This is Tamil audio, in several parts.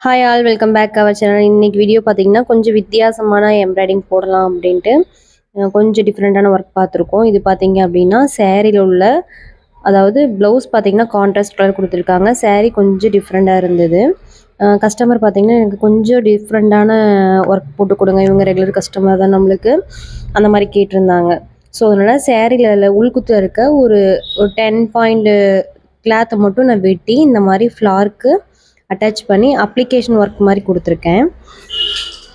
Hi all welcome back our channel. இன்னைக்கு வீடியோ பார்த்தீங்கன்னா கொஞ்சம் வித்தியாசமான எம்ப்ராய்டிங் போடலாம் அப்படின்ட்டு கொஞ்சம் டிஃப்ரெண்ட்டான ஒர்க் பார்த்துருக்கோம். இது பார்த்தீங்க அப்படின்னா சேரீல உள்ள அதாவது ப்ளவுஸ் பார்த்தீங்கன்னா கான்ட்ராஸ்ட் கலர் கொடுத்துருக்காங்க. சேரீ கொஞ்சம் டிஃப்ரெண்ட்டாக இருந்தது. கஸ்டமர் பார்த்தீங்கன்னா எனக்கு கொஞ்சம் டிஃப்ரெண்ட்டான ஒர்க் போட்டு கொடுங்க, இவங்க ரெகுலர் கஸ்டமர் தான் நம்மளுக்கு, அந்த மாதிரி கேட்டிருந்தாங்க. ஸோ அதனால் சேரீல உள்குத்து இருக்க ஒரு 10 பாயிண்ட் கிளாத்தை மட்டும் நான் வெட்டி இந்த மாதிரி ஃப்ளார்க்கு அட்டாச் பண்ணி அப்ளிகேஷன் ஒர்க் மாதிரி கொடுத்துருக்கேன்.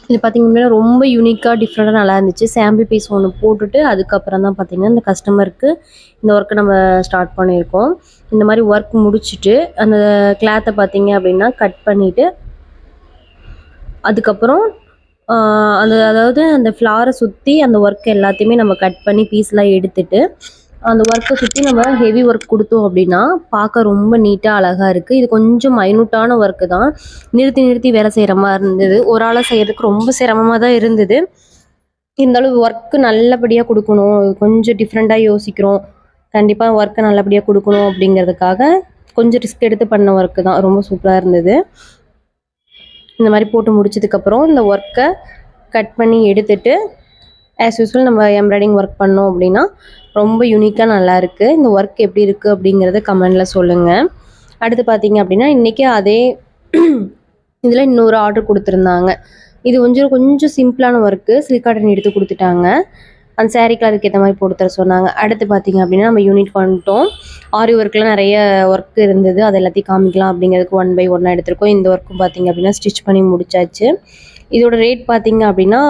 இது பார்த்திங்கன்னா ரொம்ப யூனிக்காக டிஃப்ரெண்ட்டாக நல்லா இருந்துச்சு. சாம்பிள் பீஸ் ஒன்று போட்டுட்டு அதுக்கப்புறம் தான் பார்த்திங்கன்னா இந்த கஸ்டமருக்கு இந்த ஒர்க்கை நம்ம ஸ்டார்ட் பண்ணியிருக்கோம். இந்த மாதிரி ஒர்க் முடிச்சுட்டு அந்த கிளாத்தை பார்த்திங்க அப்படின்னா கட் பண்ணிவிட்டு அதுக்கப்புறம் அதாவது அந்த ஃப்ளாரை சுற்றி அந்த ஒர்க் எல்லாத்தையுமே நம்ம கட் பண்ணி பீஸ்லாம் எடுத்துட்டு அந்த ஒர்க்கை சுற்றி நம்ம ஹெவி ஒர்க் கொடுத்தோம் அப்படின்னா பார்க்க ரொம்ப நீட்டாக அழகாக இருக்குது. இது கொஞ்சம் மைனூட்டான ஒர்க்கு தான். நிறுத்தி நிறுத்தி வேலை செய்கிற மாதிரி இருந்தது. ஒரு ஆளாக செய்கிறதுக்கு ரொம்ப சிரமமாக தான் இருந்தது. இருந்தாலும் ஒர்க்கு நல்லபடியாக கொடுக்கணும், கொஞ்சம் டிஃப்ரெண்ட்டாக யோசிக்கிறோம், கண்டிப்பாக ஒர்க்கை நல்லபடியாக கொடுக்கணும் அப்படிங்கிறதுக்காக கொஞ்சம் ரிஸ்க் எடுத்து பண்ண ஒர்க்கு தான். ரொம்ப சூப்பராக இருந்தது. இந்த மாதிரி போட்டு முடிச்சதுக்கப்புறம் இந்த ஒர்க்கை கட் பண்ணி எடுத்துட்டு ஆஸ் யூஸ்வல் நம்ம எம்ப்ராய்டிங் ஒர்க் பண்ணோம் அப்படின்னா ரொம்ப யூனிக்காக நல்லாயிருக்கு. இந்த ஒர்க் எப்படி இருக்குது அப்படிங்கிறத கமெண்டில் சொல்லுங்கள். அடுத்து பார்த்தீங்க அப்படின்னா இன்றைக்கி அதே இதில் இன்னொரு ஆர்டர் கொடுத்துருந்தாங்க. இது கொஞ்சம் சிம்பிளான ஒர்க்கு, சில்க் காட்டன் எடுத்து கொடுத்துட்டாங்க. அந்த சேரீ கலருக்கு ஏற்ற மாதிரி போட்டு தர சொன்னாங்க. அடுத்து பார்த்தீங்க அப்படின்னா நம்ம யூனிட் வந்துட்டோம். ஆரி ஒர்க்கில் நிறைய ஒர்க் இருந்தது, அது எல்லாத்தையும் காமிக்கலாம் அப்படிங்கிறதுக்கு 1 by 1 எடுத்திருக்கோம். இந்த ஒர்க்கும் பார்த்தீங்க அப்படின்னா ஸ்டிச் பண்ணி முடிச்சாச்சு. இதோட ரேட் பார்த்தீங்க அப்படின்னா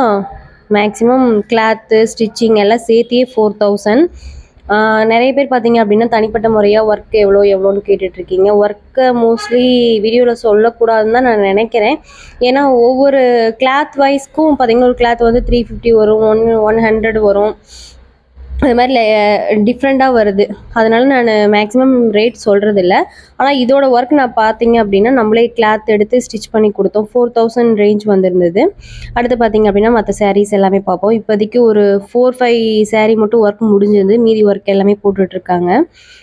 மேக்ஸிமம் கிளாத்து ஸ்டிச்சிங் எல்லாம் சேர்த்தியே 4000. நிறைய பேர் பார்த்தீங்க அப்படின்னா தனிப்பட்ட முறையாக ஒர்க் எவ்வளோன்னு கேட்டுட்ருக்கீங்க. ஒர்க்கை மோஸ்ட்லி வீடியோவில் சொல்லக்கூடாதுன்னு தான் நான் நினைக்கிறேன். ஏன்னா ஒவ்வொரு கிளாத் வைஸ்க்கும் பார்த்தீங்கன்னா ஒரு கிளாத் வந்து 350 வரும், 100 வரும், அது மாதிரி டிஃப்ரெண்ட்டாக வருது. அதனால நான் மேக்ஸிமம் ரேட் சொல்கிறதில்ல. ஆனால் இதோட ஒர்க் நான் பார்த்தீங்க அப்படின்னா நம்மளே கிளாத் எடுத்து ஸ்டிச் பண்ணி கொடுத்தோம். 4000 ரேஞ்ச் வந்திருந்தது. அடுத்து பார்த்தீங்க அப்படின்னா மற்ற சாரீஸ் எல்லாமே பார்ப்போம். இப்போதைக்கு ஒரு 4-5 சாரீ மட்டும் ஒர்க் முடிஞ்சது, மீதி ஒர்க் எல்லாமே போட்டுட்ருக்காங்க.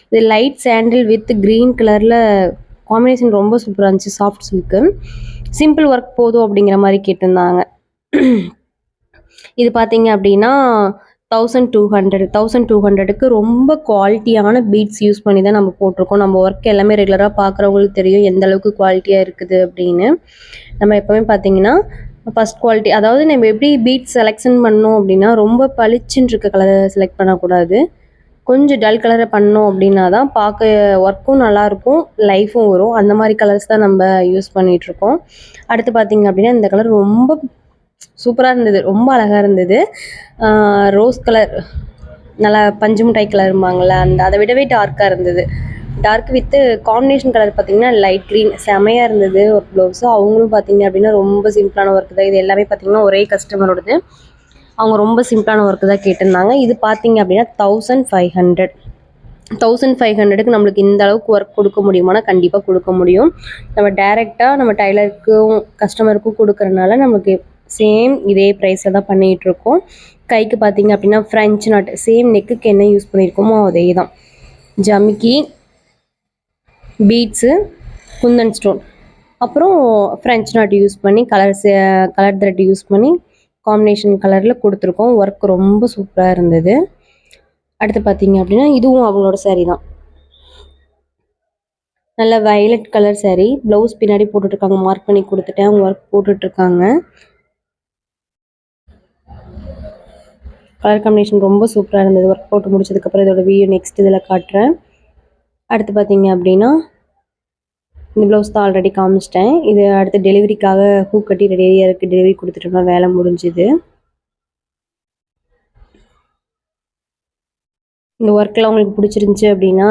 இது லைட் சாண்டில் வித் க்ரீன் கலரில் காம்பினேஷன் ரொம்ப சூப்பராக இருந்துச்சு. சாஃப்ட் சில்க்கு, சிம்பிள் ஒர்க் போதும் அப்படிங்கிற மாதிரி கேட்டிருந்தாங்க. இது பார்த்தீங்க அப்படின்னா 1200க்கு ரொம்ப குவாலிட்டியான பீட்ஸ் யூஸ் பண்ணி தான் நம்ம போட்டிருக்கோம். நம்ம ஒர்க் எல்லாமே ரெகுலராக பார்க்குறவங்களுக்கு தெரியும் எந்த அளவுக்கு குவாலிட்டியாக இருக்குது அப்படின்னு. நம்ம எப்போவுமே பார்த்தீங்கன்னா ஃபஸ்ட் குவாலிட்டி, அதாவது நம்ம எப்படி பீட்ஸ் செலெக்ஷன் பண்ணோம் அப்படின்னா ரொம்ப பளிச்சுன்னு இருக்க கலரை செலக்ட் பண்ணக்கூடாது. கொஞ்சம் டல் கலரை பண்ணோம் அப்படின்னா தான் பார்க்க ஒர்க்கும் நல்லாயிருக்கும், லைஃப்பும் வரும். அந்த மாதிரி கலர்ஸ் தான் நம்ம யூஸ் பண்ணிகிட்ருக்கோம். அடுத்து பார்த்தீங்க அப்படின்னா இந்த கலர் ரொம்ப சூப்பராக இருந்தது, ரொம்ப அழகாக இருந்தது. ரோஸ் கலர், நல்லா பஞ்சு மிட்டாய் கலரும்பாங்கள்ல, அதை விடவே டார்க்காக இருந்தது. டார்க் வித்து காம்பினேஷன் கலர் பார்த்திங்கன்னா லைட் க்ரீன், செமையாக இருந்தது ஒரு ப்ளவுஸு. அவங்களும் பார்த்திங்க அப்படின்னா ரொம்ப சிம்பிளான ஒர்க்கு தான். இது எல்லாமே பார்த்திங்கன்னா ஒரே கஸ்டமரோடது. அவங்க ரொம்ப சிம்பிளான ஒர்க்கு தான் கேட்டிருந்தாங்க. இது பார்த்திங்க அப்படின்னா 1500க்கு நம்மளுக்கு இந்த அளவுக்கு ஒர்க் கொடுக்க முடியுமானா கண்டிப்பாக கொடுக்க முடியும். நம்ம டைரெக்டாக நம்ம டைலருக்கும் கஸ்டமருக்கும் கொடுக்குறனால நமக்கு சேம் இதே ப்ரைஸில் தான் பண்ணிகிட்ருக்கோம். கைக்கு பார்த்திங்க அப்படின்னா ஃப்ரெஞ்ச் நாட், சேம் நெக்குக்கு என்ன யூஸ் பண்ணியிருக்கோமோ அதே தான். ஜமிக்கி, பீட்ஸு, குந்தன் ஸ்டோன், அப்புறம் ஃப்ரெஞ்ச் நாட் யூஸ் பண்ணி கலர் த்ரெட் யூஸ் பண்ணி காம்பினேஷன் கலரில் கொடுத்துருக்கோம். ஒர்க் ரொம்ப சூப்பராக இருந்தது. அடுத்து பார்த்தீங்க அப்படின்னா இதுவும் அவங்களோட சாரீ தான். நல்ல வயலட் கலர் சாரீ. ப்ளவுஸ் பின்னாடி போட்டுட்ருக்காங்க, மார்க் பண்ணி கொடுத்துட்டேன். அவங்க ஒர்க் போட்டுட்ருக்காங்க. கலர் காம்பினேஷன் ரொம்ப சூப்பராக இருந்தது. ஒர்க் போட்டு முடிச்சதுக்கப்புறம் இதோட வீடியோ நெக்ஸ்ட் இதில் காட்டுறேன். அடுத்து பார்த்தீங்க அப்படின்னா இந்த ப்ளவுஸ் தான் ஆல்ரெடி காமிச்சிட்டேன். இது அடுத்து டெலிவரிக்காக ஹூ கட்டி ரெடியாக இருக்குது, டெலிவரி கொடுத்துட்டோம்னா வேலை முடிஞ்சுது. இந்த ஒர்க்கெலாம் உங்களுக்கு பிடிச்சிருந்துச்சி அப்படின்னா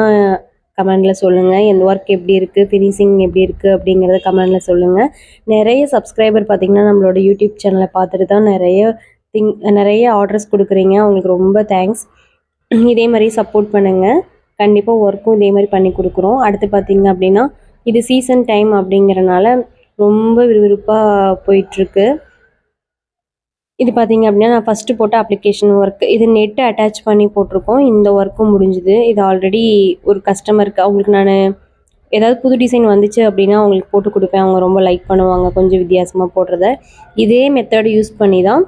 கமெண்டில் சொல்லுங்கள். இந்த ஒர்க் எப்படி இருக்குது, ஃபினிஷிங் எப்படி இருக்குது அப்படிங்கிறத கமெண்டில் சொல்லுங்கள். நிறைய சப்ஸ்கிரைபர் பார்த்திங்கன்னா நம்மளோட யூடியூப் சேனலை பார்த்துட்டு தான் நிறைய ஆர்டர்ஸ் கொடுக்குறீங்க. உங்களுக்கு ரொம்ப தேங்க்ஸ். இதே மாதிரி சப்போர்ட் பண்ணுங்கள். கண்டிப்பாக ஒர்க்கும் இதே மாதிரி பண்ணி கொடுக்குறோம். அடுத்து பார்த்திங்க அப்படின்னா இது சீசன் டைம் அப்படிங்கிறனால ரொம்ப விறுவிறுப்பாக போயிட்டுருக்கு. இது பார்த்திங்க அப்படின்னா நான் ஃபஸ்ட்டு போட்ட அப்ளிகேஷன் ஒர்க், இது நெட்டு அட்டாச் பண்ணி போட்டிருக்கோம். இந்த ஒர்க்கும் முடிஞ்சுது. இது ஆல்ரெடி ஒரு கஸ்டமருக்கு அவங்களுக்கு நான் ஏதாவது புது டிசைன் வந்துச்சு அப்படின்னா அவங்களுக்கு போட்டு கொடுப்பேன். அவங்க ரொம்ப லைக் பண்ணுவாங்க கொஞ்சம் வித்தியாசமாக போடுறத. இதே மெத்தட் யூஸ் பண்ணி தான்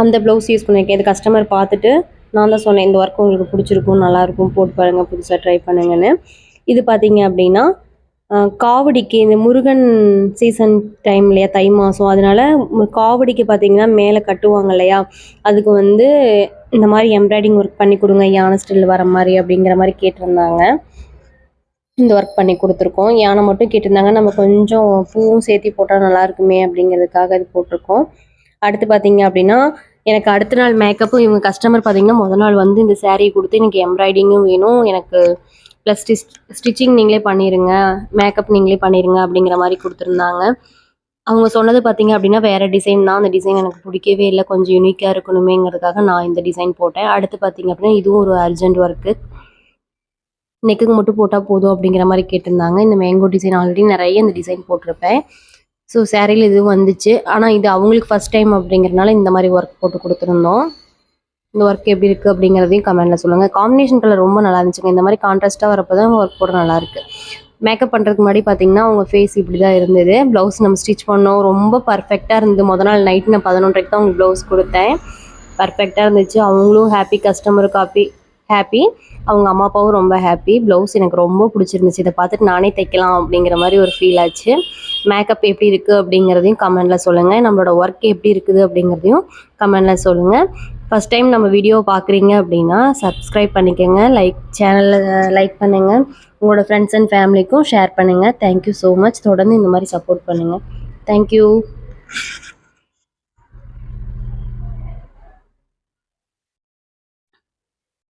அந்த ப்ளவுஸ் யூஸ் பண்ணியிருக்கேன். இது கஸ்டமர் பார்த்துட்டு நான் தான் சொன்னேன், இந்த ஒர்க் உங்களுக்கு பிடிச்சிருக்கும், நல்லாயிருக்கும், போட்டு பாருங்கள், புதுசாக ட்ரை பண்ணுங்கன்னு. இது பார்த்தீங்க அப்படின்னா காவடிக்கு இந்த முருகன் சீசன் டைம் இல்லையா, தை மாதம், அதனால காவடிக்கு பார்த்தீங்கன்னா மேலே கட்டுவாங்க இல்லையா, அதுக்கு வந்து இந்த மாதிரி எம்ப்ராய்டிங் ஒர்க் பண்ணி கொடுங்க, யானை ஸ்டில் வர மாதிரி அப்படிங்கிற மாதிரி கேட்டிருந்தாங்க. இந்த ஒர்க் பண்ணி கொடுத்துருக்கோம். யானை மட்டும் கேட்டிருந்தாங்க, நம்ம கொஞ்சம் பூவும் சேர்த்தி போட்டால் நல்லா இருக்குமே அப்படிங்கிறதுக்காக இது போட்டிருக்கோம். அடுத்து பார்த்தீங்க அப்படின்னா எனக்கு அடுத்த நாள் மேக்கப்பும் இவங்க கஸ்டமர் பார்த்தீங்கன்னா முதல் நாள் வந்து இந்த saree கொடுத்து எனக்கு எம்ப்ராய்டிங்கும் வேணும், எனக்கு ப்ளஸ் ஸ்டிச்சிங் நீங்களே பண்ணிடுங்க, மேக்கப் நீங்களே பண்ணிடுங்க அப்படிங்கிற மாதிரி கொடுத்துருந்தாங்க. அவங்க சொன்னது பார்த்தீங்க அப்படின்னா வேறு டிசைன் தான். அந்த டிசைன் எனக்கு பிடிக்கவே இல்லை, கொஞ்சம் யூனிக்காக இருக்கணுமேங்கிறதுக்காக நான் இந்த டிசைன் போட்டேன். அடுத்து பார்த்தீங்க அப்படின்னா இதுவும் ஒரு அர்ஜென்ட் ஒர்க்கு, நெக்குக்கு மட்டும் போட்டால் போதும் அப்படிங்கிற மாதிரி கேட்டிருந்தாங்க. இந்த மேங்கோ டிசைன் ஆல்ரெடி நிறைய இந்த டிசைன் போட்டிருப்பேன். ஸோ சேரீயில் இதுவும் வந்துச்சு. ஆனால் இது அவங்களுக்கு ஃபஸ்ட் டைம் அப்படிங்கிறனால இந்த மாதிரி ஒர்க் போட்டு கொடுத்துருந்தோம். இந்த ஒர்க் எப்படி இருக்குது அப்படிங்கிறதையும் கமெண்ட்டில் சொல்லுங்கள். காம்பினேஷன் கலர் ரொம்ப நல்லா இருந்துச்சுங்க. இந்த மாதிரி கான்ட்ராஸ்ட்டாக வரப்போ தான் ஒர்க் போட நல்லாயிருக்கு. மேக்கப் பண்ணுறதுக்கு முன்னாடி பார்த்தீங்கன்னா அவங்க ஃபேஸ் இப்படி தான் இருந்தது. ப்ளவுஸ் நம்ம ஸ்டிச் பண்ணோம், ரொம்ப பர்ஃபெக்டாக இருந்தது. முதல் நாள் நான் 11:30 தான் அவங்களுக்கு ப்ளவுஸ் கொடுத்தேன். பர்ஃபெக்டாக இருந்துச்சு. அவங்களும் ஹாப்பி, கஸ்டமருக்கு ஹாப்பி, அவங்க அம்மா அப்பாவும் ரொம்ப ஹாப்பி. ப்ளவுஸ் எனக்கு ரொம்ப பிடிச்சிருந்துச்சு. இதை பார்த்துட்டு நானே தைக்கலாம் அப்படிங்கிற மாதிரி ஒரு ஃபீல் ஆச்சு. மேக்கப் எப்படி இருக்குது அப்படிங்கிறதையும் கமெண்டில் சொல்லுங்கள். நம்மளோட ஒர்க் எப்படி இருக்குது அப்படிங்கிறதையும் கமெண்டில் சொல்லுங்கள். ஃபஸ்ட் டைம் நம்ம வீடியோ பார்க்குறீங்க அப்படின்னா சப்ஸ்கிரைப் பண்ணிக்கோங்க, சேனலில் லைக் பண்ணுங்கள், உங்களோட ஃப்ரெண்ட்ஸ் அண்ட் ஃபேமிலிக்கும் ஷேர் பண்ணுங்கள். Thank you so much. தொடர்ந்து இந்த மாதிரி சப்போர்ட் பண்ணுங்கள். தேங்க்யூ.